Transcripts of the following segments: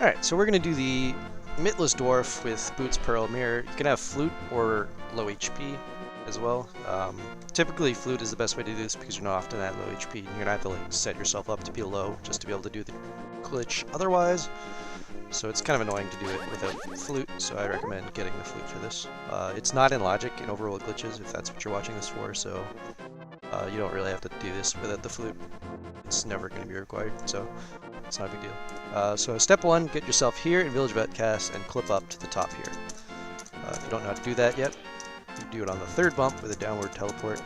Alright, so we're going to do the Mittless Dwarf with Boots, Pearl, Mirror. You can have Flute or low HP as well. Typically Flute is the best way to do this because you're not often at low HP and you're going to have to like set yourself up to be low just to be able to do the glitch otherwise. So it's kind of annoying to do it without Flute, so I recommend getting the Flute for this. It's not in logic in overworld glitches if that's what you're watching this for, so you don't really have to do this without the Flute. It's never going to be required, so it's not a big deal. So step one, get yourself here in Village Vetcast and clip up to the top here. If you don't know how to do that yet, you do it on the third bump with a downward teleport,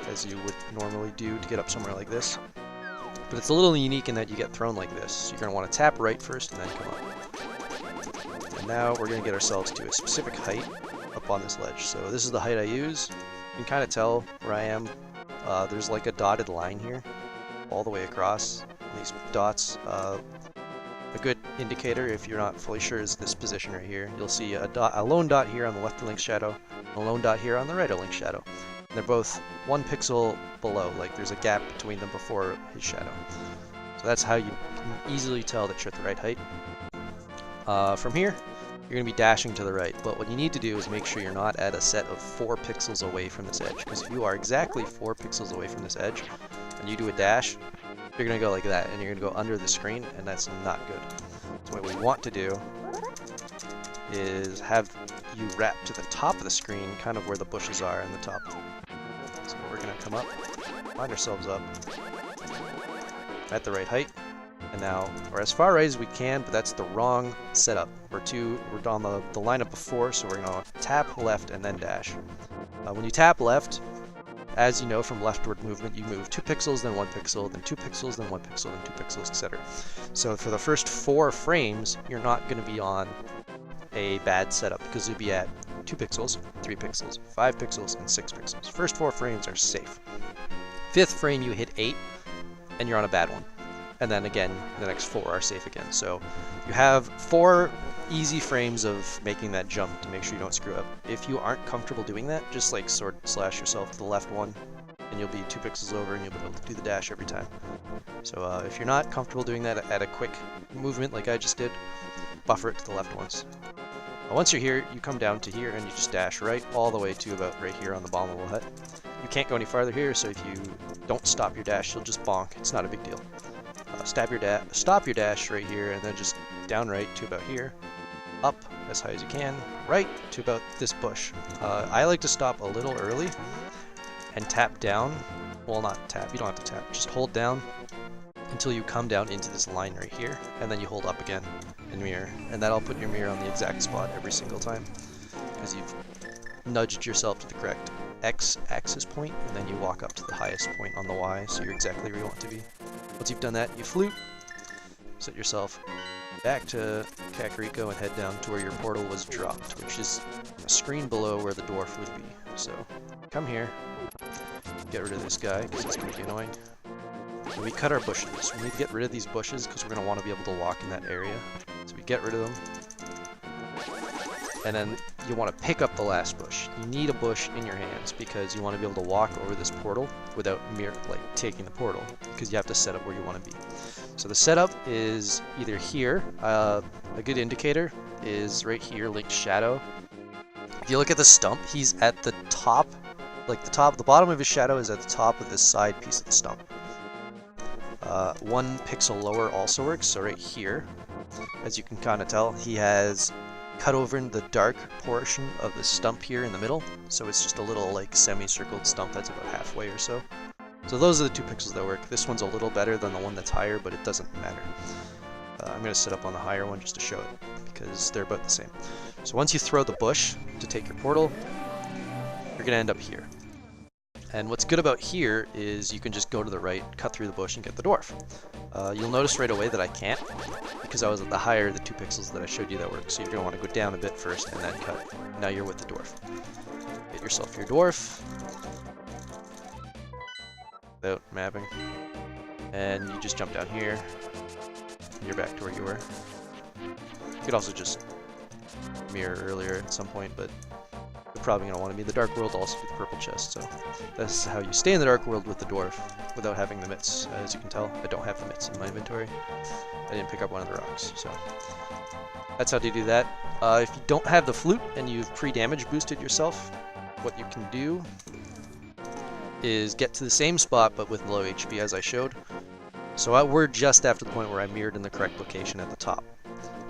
as you would normally do to get up somewhere like this. But it's a little unique in that you get thrown like this. So you're going to want to tap right first and then come up. And now we're going to get ourselves to a specific height up on this ledge. So this is the height I use. You can kind of tell where I am. There's like a dotted line here all the way across. These dots, a good indicator if you're not fully sure is this position right here. You'll see a lone dot here on the left of Link's shadow, and a lone dot here on the right of Link's shadow. And they're both 1 pixel below, like there's a gap between them before his shadow. So that's how you can easily tell that you're at the right height. From here, you're going to be dashing to the right, but what you need to do is make sure you're not at a set of 4 pixels away from this edge, because if you are exactly 4 pixels away from this edge, and you do a dash, you're going to go like that, and you're going to go under the screen, and that's not good. So what we want to do is have you wrap to the top of the screen, kind of where the bushes are in the top. So we're going to come up, line ourselves up at the right height, and now we're as far right as we can, but that's the wrong setup. We're on the lineup before, so we're going to tap left and then dash. When you tap left, as you know from leftward movement, you move 2 pixels, then 1 pixel, then 2 pixels, then 1 pixel, then 2 pixels, etc. So for the first 4 frames, you're not going to be on a bad setup because you'll be at 2 pixels, 3 pixels, 5 pixels, and 6 pixels. First 4 frames are safe. 5th frame you hit 8, and you're on a bad one. And then again, the next 4 are safe again. So you have 4 easy frames of making that jump to make sure you don't screw up. If you aren't comfortable doing that, just like sword slash yourself to the left one, and you'll be 2 pixels over and you'll be able to do the dash every time. So if you're not comfortable doing that at a quick movement like I just did, buffer it to the left once. Once you're here, you come down to here and you just dash right all the way to about right here on the bottom of the hut. You can't go any farther here, so if you don't stop your dash, you'll just bonk. It's not a big deal. Stop your dash right here, and then just down right to about here, up as high as you can, right to about this bush. I like to stop a little early and tap down. Well, not tap, you don't have to tap, just hold down until you come down into this line right here, and then you hold up again and mirror, and that'll put your mirror on the exact spot every single time, because you've nudged yourself to the correct x-axis point, and then you walk up to the highest point on the y, so you're exactly where you want to be. Once you've done that, you flute, set yourself back to Kakariko and head down to where your portal was dropped, which is a screen below where the dwarf would be. So come here, get rid of this guy because it's going to be annoying. And we cut our bushes. We need to get rid of these bushes because we're going to want to be able to walk in that area. So we get rid of them. And then you want to pick up the last bush. You need a bush in your hands because you want to be able to walk over this portal without taking the portal, because you have to set up where you want to be. So the setup is either here. A good indicator is right here, Link's shadow. If you look at the stump, he's at the top, the bottom of his shadow is at the top of this side piece of the stump. 1 pixel lower also works, so right here, as you can kind of tell, he has cut over in the dark portion of the stump here in the middle, so it's just a little like semicircled stump that's about halfway or so. So those are the 2 pixels that work. This one's a little better than the one that's higher, but it doesn't matter. I'm going to set up on the higher one just to show it, because they're about the same. So once you throw the bush to take your portal, you're going to end up here. And what's good about here is you can just go to the right, cut through the bush, and get the dwarf. You'll notice right away that I can't, because I was at the higher the 2 pixels that I showed you that work. So you're going to want to go down a bit first and then cut. Now you're with the dwarf. Get yourself your dwarf without mapping, and you just jump down here, and you're back to where you were. You could also just mirror earlier at some point, but you're probably going to want to be in the dark world also with the purple chest. So this is how you stay in the dark world with the dwarf. without having the mitts. As you can tell, I don't have the mitts in my inventory. I didn't pick up one of the rocks, so that's how to do that. If you don't have the flute and you've pre-damage boosted yourself, what you can do is get to the same spot but with low HP as I showed. So we're just after the point where I mirrored in the correct location at the top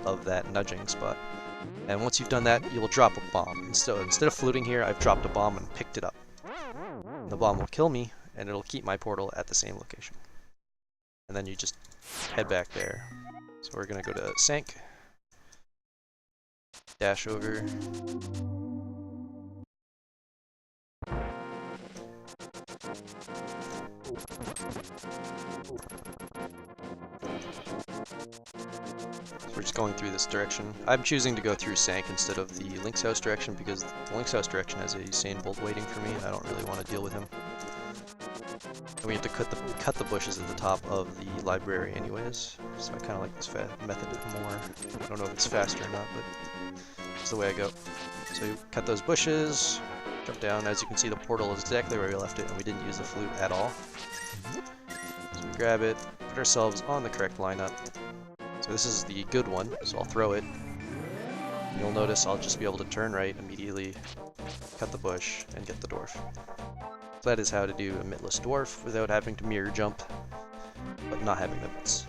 of that nudging spot. And once you've done that, you will drop a bomb. So instead of fluting here, I've dropped a bomb and picked it up. And the bomb will kill me, and it'll keep my portal at the same location. And then you just head back there. So we're going to go to Sank, dash over, we're just going through this direction. I'm choosing to go through Sank instead of the Link's House direction because the Link's House direction has a Sane Bolt waiting for me and I don't really want to deal with him. And we have to cut the bushes at the top of the library anyways, so I kind of like this method more. I don't know if it's faster or not, but it's the way I go. So you cut those bushes, jump down. As you can see, the portal is exactly where we left it and we didn't use the flute at all. So we grab it, put ourselves on the correct lineup. So this is the good one, so I'll throw it. You'll notice I'll just be able to turn right immediately, cut the bush, and get the dwarf. So that is how to do a Mittless dwarf without having to mirror jump, but not having the mitts.